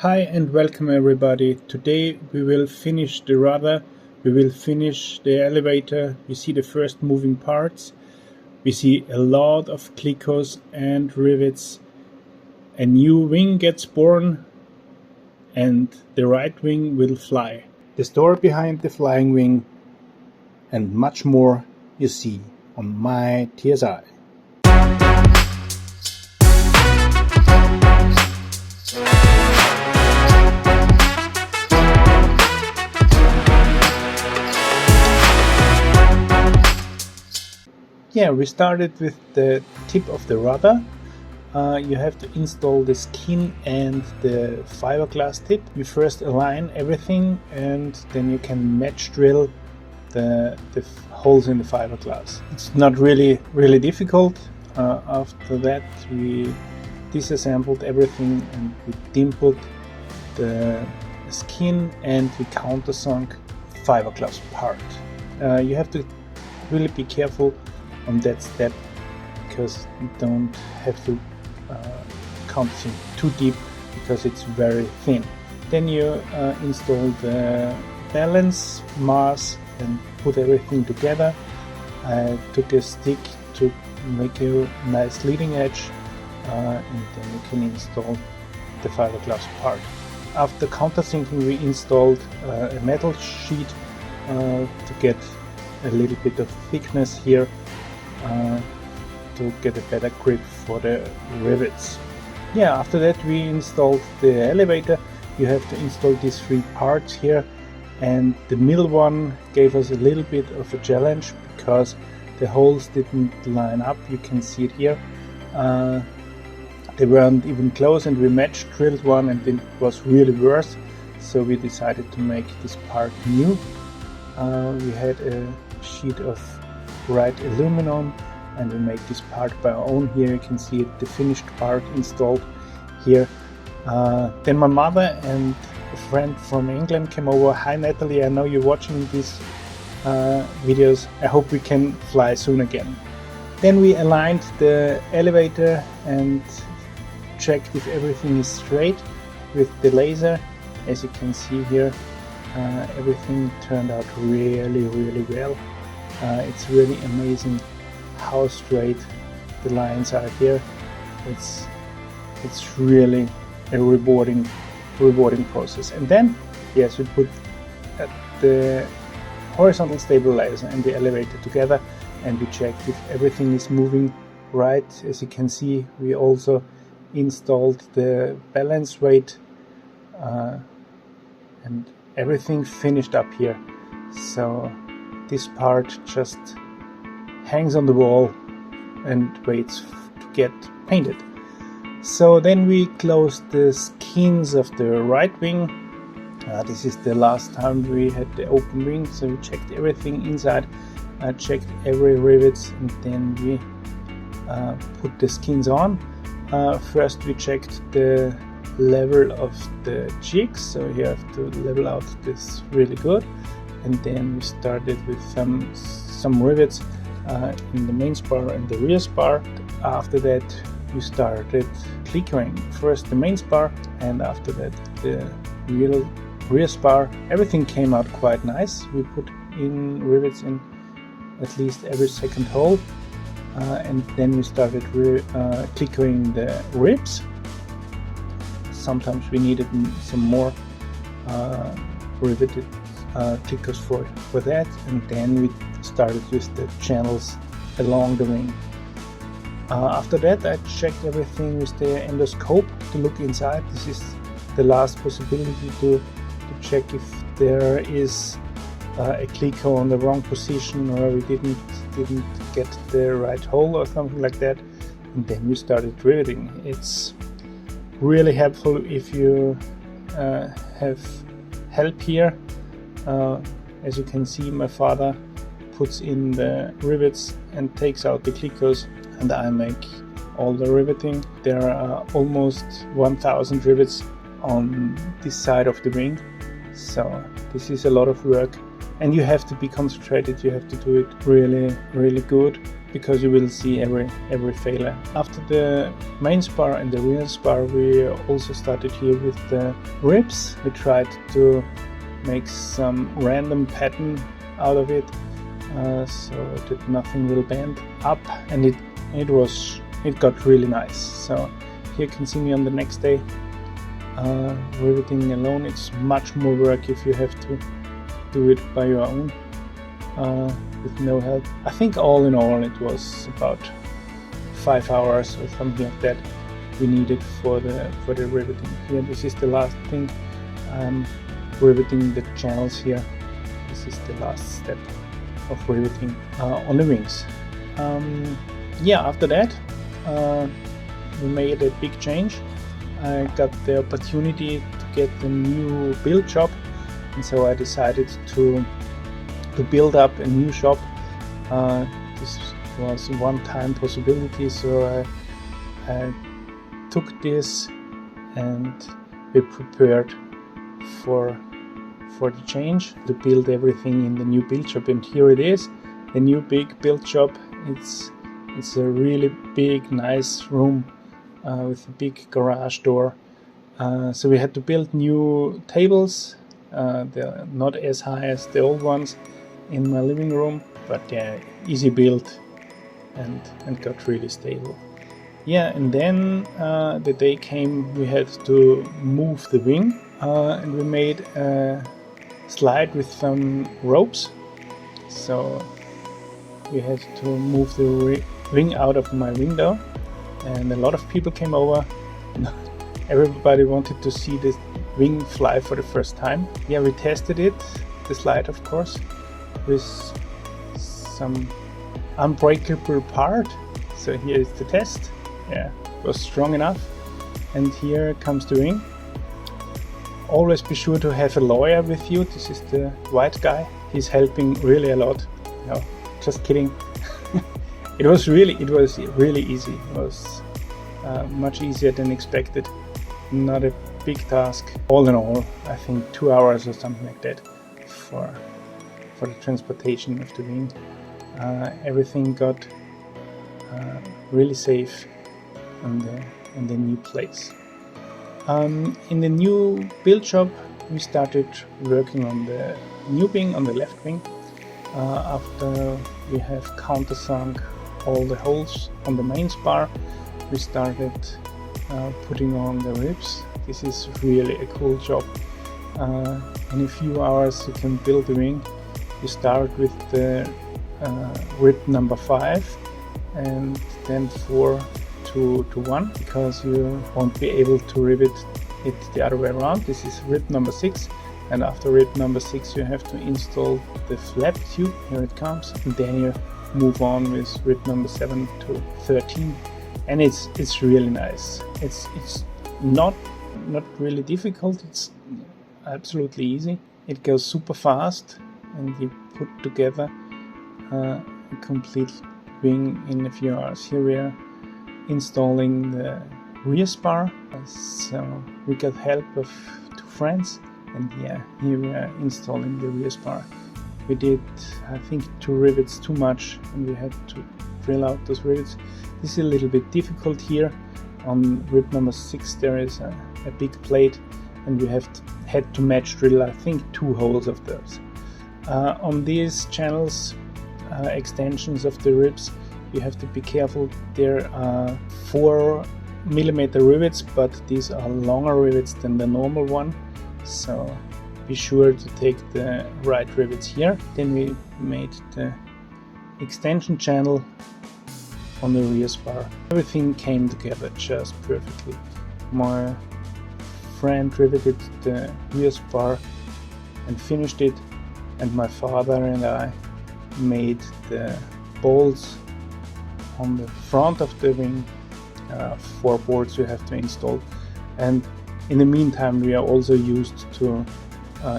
Hi and welcome everybody. Today we will finish the rudder, we will finish the elevator. You see the first moving parts. We see a lot of clicos and rivets. A new wing gets born and the right wing will fly. The story behind the flying wing and much more you see on My TSi. Yeah, we started with the tip of the rudder. You have to install the skin and the fiberglass tip. You first align everything and then you can match drill the holes in the fiberglass. It's not really difficult. After that we disassembled everything and we dimpled the skin and we countersunk fiberglass part. You have to really be careful on that step because you don't have to countersink too deep because it's very thin. Then you install the balance mass and put everything together. I took a stick to make a nice leading edge and then you can install the fiberglass part. After countersinking we installed a metal sheet to get a little bit of thickness here to get a better grip for the rivets. Yeah, after that we installed the elevator. You have to install these three parts here, and the middle one gave us a little bit of a challenge because the holes didn't line up. You can see it here. They weren't even close and we match drilled one and it was really worse, so we decided to make this part new. We had a sheet of bright aluminum and we make this part by our own. Here you can see it, the finished part installed here. Then my mother and a friend from England came over. Hi Natalie, I know you're watching these videos. I hope we can fly soon again. Then we aligned the elevator and checked if everything is straight with the laser. As you can see here, everything turned out really well. It's really amazing how straight the lines are here. It's really a rewarding process. And then yes, we put the horizontal stabilizer and the elevator together and we checked if everything is moving right. As you can see, we also installed the balance weight and everything finished up here. So this part just hangs on the wall and waits to get painted. So then we closed the skins of the right wing. This is the last time we had the open wing, so we checked everything inside. I checked every rivets and then we put the skins on. First we checked the level of the jigs, so you have to level out this really good. And then we started with some rivets in the main spar and the rear spar. After that we started clicking. First the main spar and after that the rear spar. Everything came out quite nice. We put in rivets in at least every second hole and then we started clicking the ribs. Sometimes we needed some more riveted clickers for that, and then we started with the channels along the wing. After that I checked everything with the endoscope to look inside. This is the last possibility to check if there is a clicker on the wrong position or we didn't get the right hole or something like that, and then we started riveting. It's really helpful if you have help here. As you can see, my father puts in the rivets and takes out the clickers and I make all the riveting. There are almost 1000 rivets on this side of the wing, so this is a lot of work and you have to be concentrated. You have to do it really good because you will see every failure. After the main spar and the rear spar, we also started here with the ribs. We tried to make some random pattern out of it, so that nothing will bend up, and it got really nice. So here you can see me on the next day riveting alone. It's much more work if you have to do it by your own with no help. I think all in all it was about 5 hours or something like that we needed for the riveting. Here, this is the last thing. Riveting the channels here. This is the last step of riveting on the wings. After that we made a big change. I got the opportunity to get a new build shop, and so I decided to build up a new shop. This was a one-time possibility, so I took this and we prepared for the change to build everything in the new build shop. And here it is, the new big build shop. It's a really big, nice room with a big garage door. So we had to build new tables. They're not as high as the old ones in my living room, but yeah, easy build and got really stable. Yeah, and then the day came we had to move the wing, and we made a slide with some ropes. So we had to move the wing out of my window, and a lot of people came over. Everybody wanted to see this wing fly for the first time. Yeah, we tested it, the slide of course, with some unbreakable part. So here is the test. Yeah, it was strong enough. And here comes the wing. Always be sure to have a lawyer with you. This is the white guy. He's helping really a lot. No, just kidding. It was really easy. It was much easier than expected. Not a big task. All in all, I think 2 hours or something like that for the transportation of the wing. Everything got really safe in the new place. In the new build shop, we started working on the new wing, on the left wing. After we have countersunk all the holes on the main spar, we started putting on the ribs. This is really a cool job. In a few hours you can build the wing. You start with the rib number 5 and then 4 to 1, because you won't be able to rivet it the other way around. This is rib number 6, and after rib number 6 you have to install the flap tube. Here it comes, and then you move on with rib number 7 to 13, and it's really nice. It's not really difficult. It's absolutely easy. It goes super fast, and you put together a complete wing in a few hours. Here we are installing the rear spar, so we got help of 2 friends, and yeah, here we are installing the rear spar. We did, I think, 2 rivets too much, and we had to drill out those rivets. This is a little bit difficult here. On rib number 6 there is a big plate, and we had to match drill, I think, 2 holes of those. On these channels, extensions of the ribs, you have to be careful. There are 4mm rivets, but these are longer rivets than the normal one, so be sure to take the right rivets here. Then we made the extension channel on the rear spar. Everything came together just perfectly. My friend riveted the rear spar and finished it, and my father and I made the bolts on the front of the wing. 4 bolts you have to install, and in the meantime we are also used to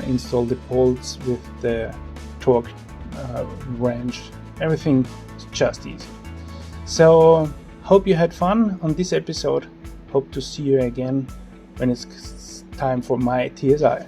install the bolts with the torque wrench. Everything is just easy. So hope you had fun on this episode. Hope to see you again when it's time for my TSi.